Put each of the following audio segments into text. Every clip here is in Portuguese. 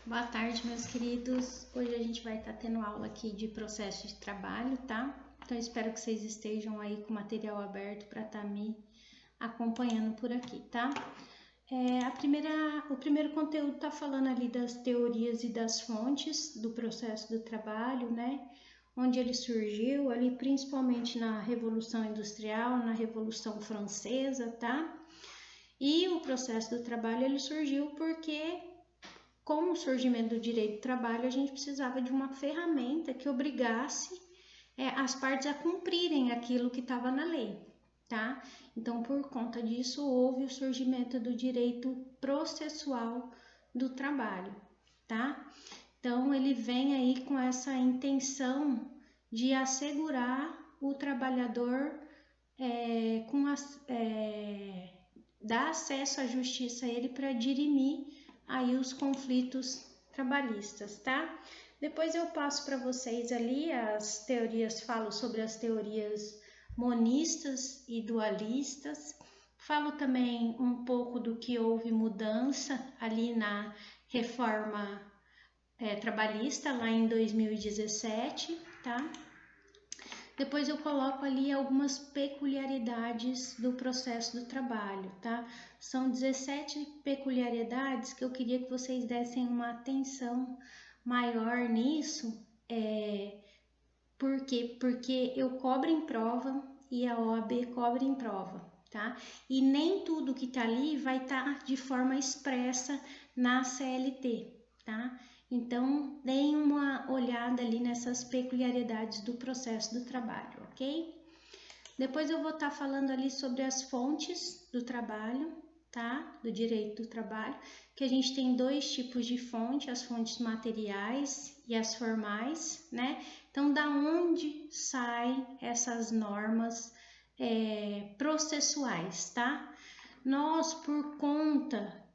Boa tarde, meus queridos. Hoje a gente vai estar tendo aula aqui de processo de trabalho, tá? Então, espero que vocês estejam aí com o material aberto para estar me acompanhando por aqui, tá? O primeiro conteúdo está falando ali das teorias e das fontes do processo do trabalho, né? Onde ele surgiu, ali principalmente na Revolução Industrial, na Revolução Francesa, tá? E o processo do trabalho, ele surgiu porque com o surgimento do direito do trabalho, a gente precisava de uma ferramenta que obrigasse as partes a cumprirem aquilo que estava na lei, tá? Então, por conta disso, houve o surgimento do direito processual do trabalho, tá? Então, ele vem aí com essa intenção de assegurar o trabalhador dar acesso à justiça a ele para dirimir aí os conflitos trabalhistas, tá? Depois eu passo para vocês ali as teorias, falo sobre as teorias monistas e dualistas, falo também um pouco do que houve mudança ali na reforma trabalhista lá em 2017, tá? Depois eu coloco ali algumas peculiaridades do processo do trabalho, tá? São 17 peculiaridades que eu queria que vocês dessem uma atenção maior nisso. Por quê? Porque eu cobro em prova e a OAB cobra em prova, tá? E nem tudo que tá ali vai estar de forma expressa na CLT, tá? Então, deem uma olhada ali nessas peculiaridades do processo do trabalho, ok? Depois eu vou estar falando ali sobre as fontes do trabalho, tá? Do direito do trabalho, que a gente tem dois tipos de fonte, as fontes materiais e as formais, né? Então, da onde saem essas normas processuais, tá? Nós, por conta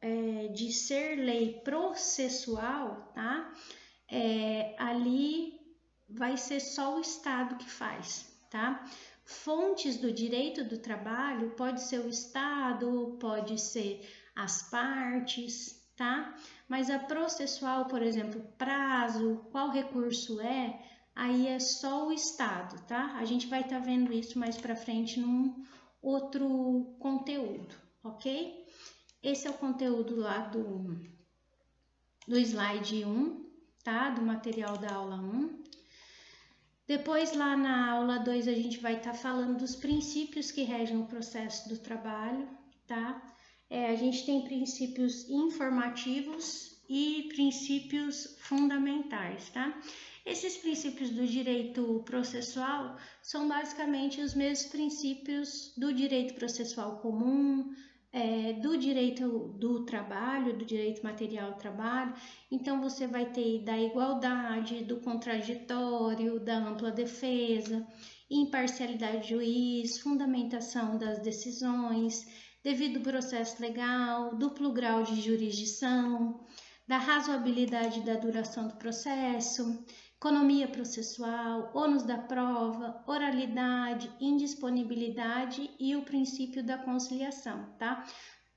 de ser lei processual, tá? Ali vai ser só o Estado que faz, tá? Fontes do direito do trabalho pode ser o Estado, pode ser as partes, tá? Mas a processual, por exemplo, prazo, qual recurso aí é só o Estado, tá? A gente vai estar vendo isso mais para frente num outro conteúdo, ok? Esse é o conteúdo lá do slide 1, tá? Do material da aula 1. Depois, lá na aula 2, a gente vai estar falando dos princípios que regem o processo do trabalho, tá? A gente tem princípios informativos e princípios fundamentais, tá? Esses princípios do direito processual são basicamente os mesmos princípios do direito processual comum, do direito do trabalho, do direito material do trabalho. Então, você vai ter da igualdade, do contraditório, da ampla defesa, imparcialidade do juiz, fundamentação das decisões, devido processo legal, duplo grau de jurisdição, da razoabilidade da duração do processo, economia processual, ônus da prova, oralidade, indisponibilidade e o princípio da conciliação, tá?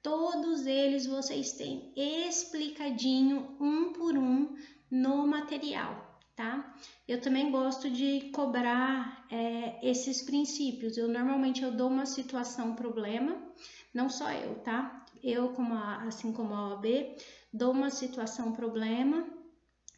Todos eles vocês têm explicadinho um por um no material, tá? Eu também gosto de cobrar esses princípios. Normalmente eu dou uma situação problema, não só eu, tá? Eu, assim como a OAB, dou uma situação problema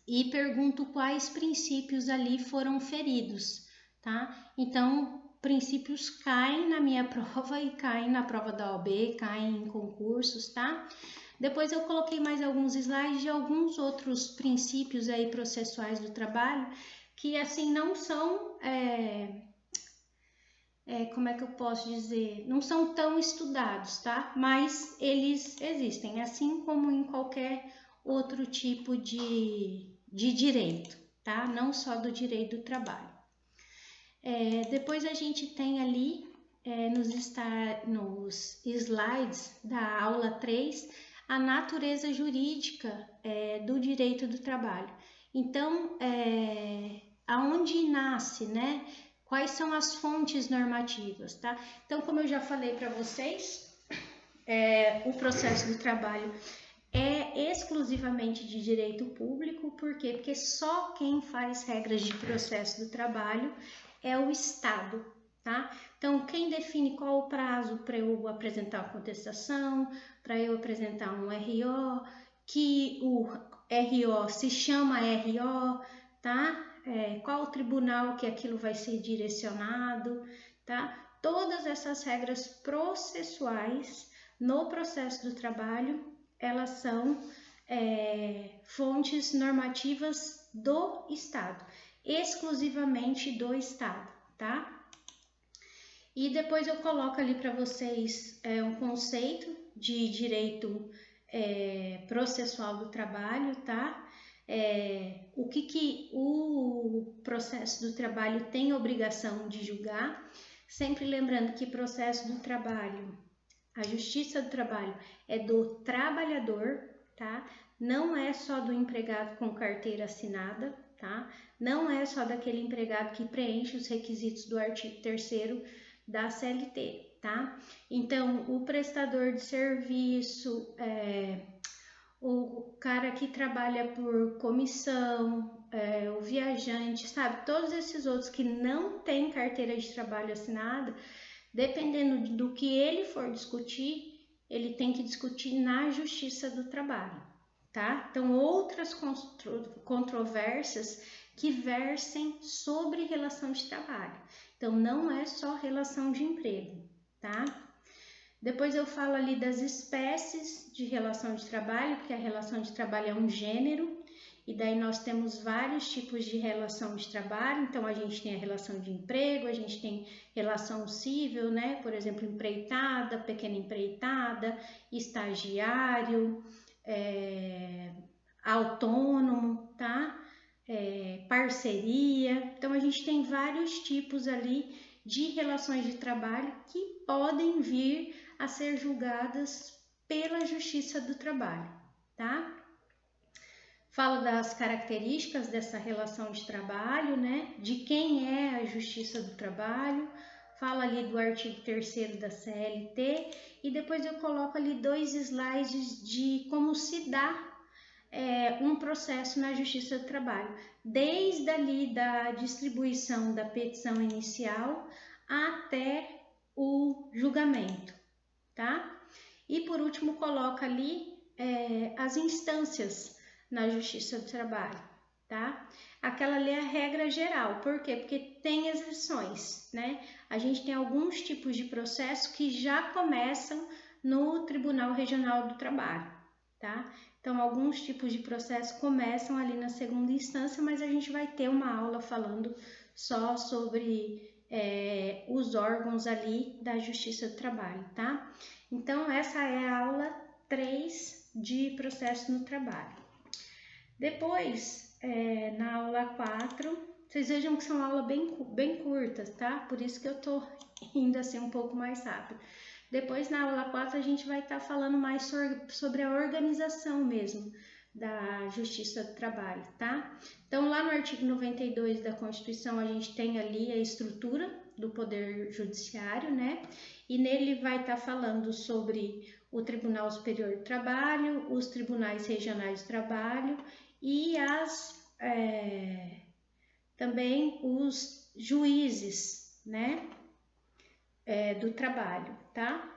e pergunto quais princípios ali foram feridos, tá? Então, princípios caem na minha prova e caem na prova da OAB, caem em concursos, tá? Depois eu coloquei mais alguns slides de alguns outros princípios aí processuais do trabalho que assim não são, como é que eu posso dizer, não são tão estudados, tá? Mas eles existem, assim como em qualquer outro tipo de direito, tá? Não só do direito do trabalho. Depois a gente tem ali nos slides da aula 3 a natureza jurídica do direito do trabalho. Então, aonde nasce, né? Quais são as fontes normativas, tá? Então, como eu já falei para vocês, o processo do trabalho é exclusivamente de direito público. Por quê? Porque só quem faz regras de processo do trabalho é o Estado, tá? Então, quem define qual o prazo para eu apresentar uma contestação, para eu apresentar um RO, que o RO se chama RO, tá? Qual o tribunal que aquilo vai ser direcionado, tá? Todas essas regras processuais no processo do trabalho, elas são fontes normativas do Estado, exclusivamente do Estado, tá? E depois eu coloco ali para vocês um conceito de direito processual do trabalho, tá? O que o processo do trabalho tem obrigação de julgar, sempre lembrando que processo do trabalho, a justiça do trabalho é do trabalhador, tá? Não é só do empregado com carteira assinada, tá? Não é só daquele empregado que preenche os requisitos do artigo 3º da CLT, tá? Então, o prestador de serviço, o cara que trabalha por comissão, o viajante, sabe? Todos esses outros que não têm carteira de trabalho assinada, dependendo do que ele for discutir, ele tem que discutir na Justiça do Trabalho, tá? Então, outras controvérsias que versem sobre relação de trabalho. Então, não é só relação de emprego, tá? Depois eu falo ali das espécies de relação de trabalho, porque a relação de trabalho é um gênero, e daí nós temos vários tipos de relação de trabalho. Então, a gente tem a relação de emprego, a gente tem relação civil, né? Por exemplo, empreitada, pequena empreitada, estagiário, autônomo, tá? Parceria. Então, a gente tem vários tipos ali de relações de trabalho que podem vir a ser julgadas pela Justiça do Trabalho, tá? Falo das características dessa relação de trabalho, né? De quem é a Justiça do Trabalho. Fala ali do artigo 3º da CLT e depois eu coloco ali 2 slides de como se dá um processo na Justiça do Trabalho, desde ali da distribuição da petição inicial até o julgamento, tá? E por último coloca ali as instâncias na Justiça do Trabalho, tá? Aquela ali é a regra geral, por quê? Porque tem exceções, né? A gente tem alguns tipos de processo que já começam no Tribunal Regional do Trabalho, tá? Então, alguns tipos de processo começam ali na segunda instância, mas a gente vai ter uma aula falando só sobre os órgãos ali da Justiça do Trabalho, tá? Então, essa é a aula 3 de processo no trabalho. Depois, na aula 4, vocês vejam que são aulas bem curtas, tá? Por isso que eu tô indo assim um pouco mais rápido. Depois, na aula 4, a gente vai estar falando mais sobre a organização mesmo da Justiça do Trabalho, tá? Então, lá no artigo 92 da Constituição, a gente tem ali a estrutura do Poder Judiciário, né? E nele vai estar falando sobre o Tribunal Superior do Trabalho, os Tribunais Regionais do Trabalho e também os juízes, né? Do trabalho, tá?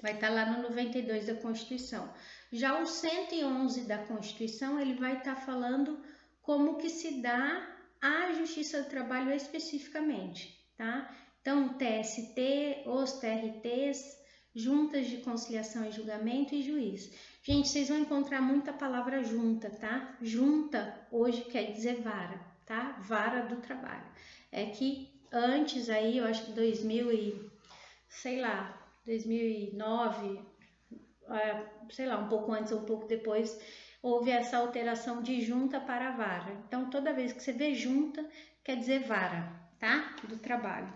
Vai estar lá no 92 da Constituição. Já o 111 da Constituição, ele vai estar falando como que se dá a Justiça do Trabalho especificamente, tá? Então, TST, os TRTs, Juntas de Conciliação e Julgamento e Juiz. Gente, vocês vão encontrar muita palavra junta, tá? Junta hoje quer dizer vara, tá? Vara do trabalho. É que antes aí, eu acho que 2009, sei lá, um pouco antes ou um pouco depois, houve essa alteração de junta para vara. Então, toda vez que você vê junta, quer dizer vara, tá? Do trabalho.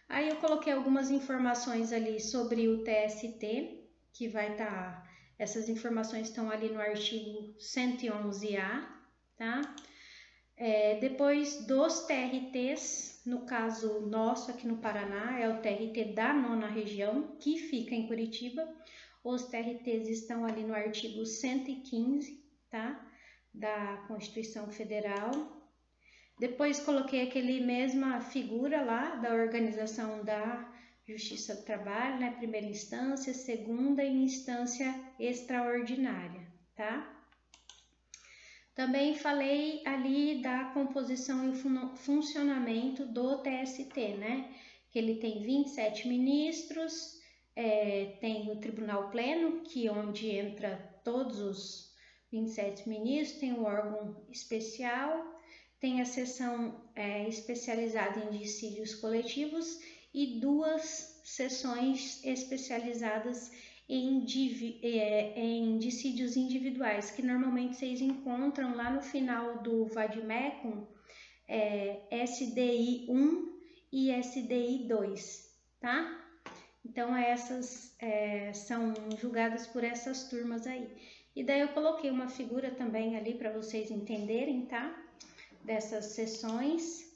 Aí eu coloquei algumas informações ali sobre o TST, que vai estar... Essas informações estão ali no artigo 111A, tá? Depois dos TRTs, no caso nosso aqui no Paraná, é o TRT da 9ª região, que fica em Curitiba. Os TRTs estão ali no artigo 115, tá? Da Constituição Federal. Depois coloquei aquele mesma figura lá da organização da Justiça do Trabalho, né? Primeira instância, segunda e instância extraordinária, tá? Também falei ali da composição e funcionamento do TST, né? Que ele tem 27 ministros, tem o Tribunal Pleno, que onde entra todos os 27 ministros, tem o órgão especial, tem a seção especializada em dissídios coletivos e 2 seções especializadas em dissídios individuais, que normalmente vocês encontram lá no final do Vademecum, SDI 1 e SDI 2, tá? Então essas são julgadas por essas turmas aí. E daí eu coloquei uma figura também ali para vocês entenderem, tá? Dessas sessões.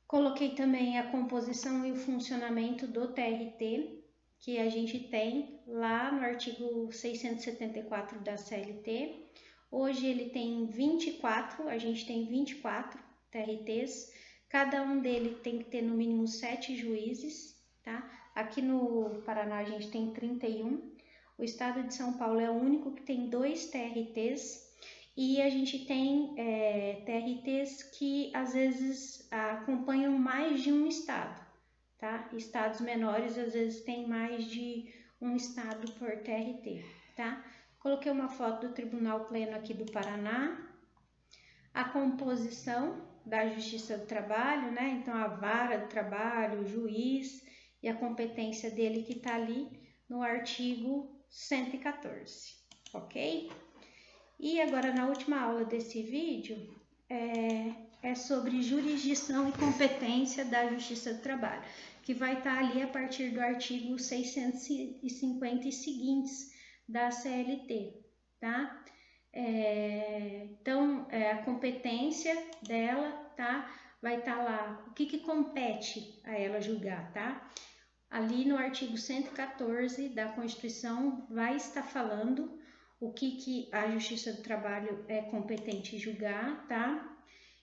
Coloquei também a composição e o funcionamento do TRT, que a gente tem lá no artigo 674 da CLT. Hoje ele tem 24, a gente tem 24 TRTs, cada um deles tem que ter no mínimo 7 juízes, tá? Aqui no Paraná a gente tem 31, o estado de São Paulo é o único que tem 2 TRTs, e a gente tem TRTs que às vezes acompanham mais de um estado. Tá? Estados menores às vezes tem mais de um estado por TRT, tá? Coloquei uma foto do Tribunal Pleno aqui do Paraná, a composição da Justiça do Trabalho, né? Então a vara do trabalho, o juiz e a competência dele que tá ali no artigo 114, ok? E agora na última aula desse vídeo é sobre jurisdição e competência da Justiça do Trabalho, que vai estar ali a partir do artigo 650 e seguintes da CLT, tá? Então, a competência dela, tá? Vai estar lá, o que compete a ela julgar, tá? Ali no artigo 114 da Constituição vai estar falando o que a Justiça do Trabalho é competente julgar, tá?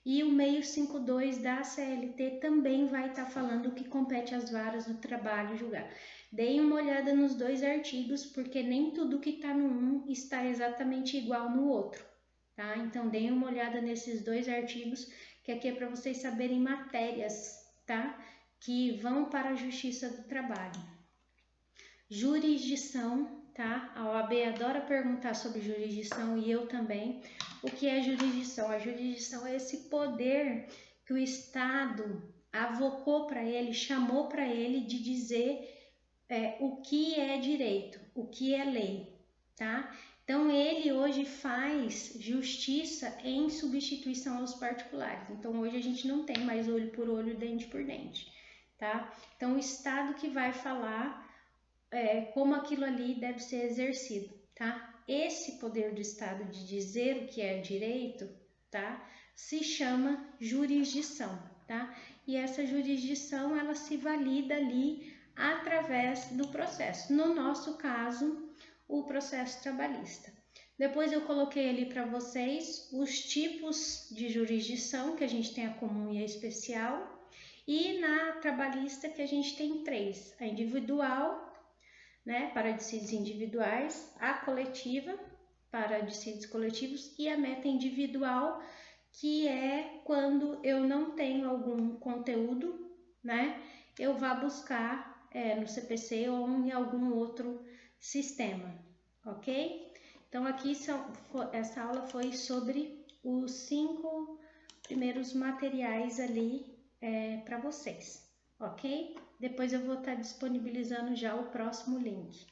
E o 652 da CLT também vai estar falando o que compete às varas do trabalho julgar. Deem uma olhada nos 2 artigos, porque nem tudo que está no um está exatamente igual no outro, tá? Então, deem uma olhada nesses 2 artigos, que aqui é para vocês saberem matérias, tá? Que vão para a Justiça do Trabalho. Jurisdição, tá? A OAB adora perguntar sobre jurisdição e eu também. O que é jurisdição? A jurisdição é esse poder que o Estado avocou para ele, chamou para ele de dizer o que é direito, o que é lei, tá? Então, ele hoje faz justiça em substituição aos particulares. Então, hoje a gente não tem mais olho por olho, dente por dente, tá? Então, o Estado que vai falar como aquilo ali deve ser exercido, tá? Esse poder do Estado de dizer o que é direito, tá? Se chama jurisdição, tá? E essa jurisdição, ela se valida ali através do processo. No nosso caso, o processo trabalhista. Depois eu coloquei ali para vocês os tipos de jurisdição, que a gente tem a comum e a especial, e na trabalhista que a gente tem 3, a individual, né, para dissídios individuais, a coletiva para dissídios coletivos e a meta individual, que é quando eu não tenho algum conteúdo, né, eu vá buscar no CPC ou em algum outro sistema, ok? Então aqui essa aula foi sobre os 5 primeiros materiais ali para vocês, ok? Depois eu vou estar disponibilizando já o próximo link.